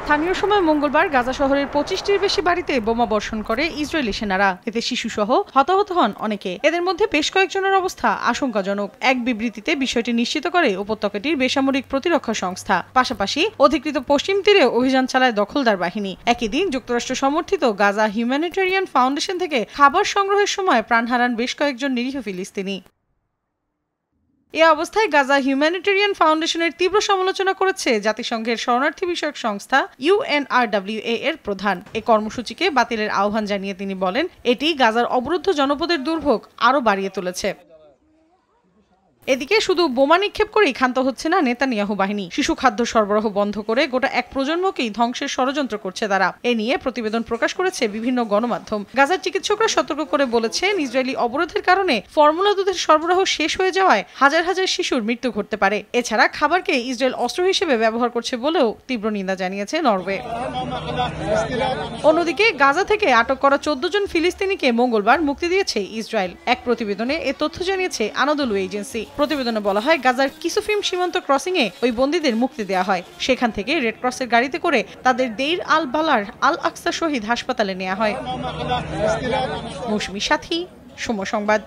স্থানীয় সময় মঙ্গলবার গাজা শহরের 25টির বেশি বাড়িতে বোমা বর্ষণ করে ইসরায়েলি সেনারা। এতে শিশুসহ হতাহত হন অনেকে। এদের মধ্যে বেশ কয়েকজনের অবস্থা আশঙ্কাজনক। এক বিবৃতিতে বিষয়টি নিশ্চিত করে উপত্যকাটির বেসামরিক প্রতিরক্ষা সংস্থা। পাশাপাশি অধিকৃত পশ্চিম তীরে অভিযান চালায় দখলদার বাহিনী। একই দিন যুক্তরাষ্ট্র সমর্থিত গাজা হিউম্যানিটেরিয়ান ফাউন্ডেশন থেকে খাবার সংগ্রহের সময় প্রাণ হারান বেশ কয়েকজন নিরীহ ফিলিস্তিনি। এ অবস্থায় গাজা হিউম্যানিটেরিয়ান ফাউন্ডেশনের তীব্র সমালোচনা করেছে জাতিসংঘের শরণার্থী বিষয়ক সংস্থা UNRWA এর প্রধান। এই কর্মসূচিকে বাতিলের আহ্বান জানিয়ে তিনি বলেন, এটি গাজার অবরুদ্ধ জনপদের দুর্ভোগ আরও বাড়িয়ে তুলেছে। এদিকে শুধু বোমা নিক্ষেপ করেই ক্ষান্ত হচ্ছে না নেতানিয়াহু বাহিনী। শিশু খাদ্য সরবরাহ বন্ধ করে গোটা এক প্রজন্মকেই ধ্বংসের ষড়যন্ত্র করছে তারা। এ নিয়ে প্রতিবেদন প্রকাশ করেছে বিভিন্ন গণমাধ্যম। গাজার চিকিৎসকরা সতর্ক করে বলেছেন, ইসরায়েলি অবরোধের কারণে ফর্মুলা দুধের সরবরাহ শেষ হয়ে যাওয়ায় হাজার হাজার শিশুর মৃত্যু ঘটতে পারে। এছাড়া খাবারকে ইসরায়েল অস্ত্র হিসেবে ব্যবহার করছে বলেও তীব্র নিন্দা জানিয়েছে নরওয়ে। অন্যদিকে গাজা থেকে আটক করা 14 জন ফিলিস্তিনিকে মঙ্গলবার মুক্তি দিয়েছে ইসরায়েল। এক প্রতিবেদনে এ তথ্য জানিয়েছে আনাদোলু এজেন্সি। প্রতিবেদনে বলা হয়, গাজার কিসুফিম সীমান্ত ক্রসিংয়ে ওই বন্দীদের মুক্তি দেওয়া হয়। সেখান থেকে রেড ক্রসের গাড়িতে করে তাদের দেইর আল বালার আল আকসা শহীদ হাসপাতালে নেওয়া হয়। মৌসুমী সাথী, সময় সংবাদ।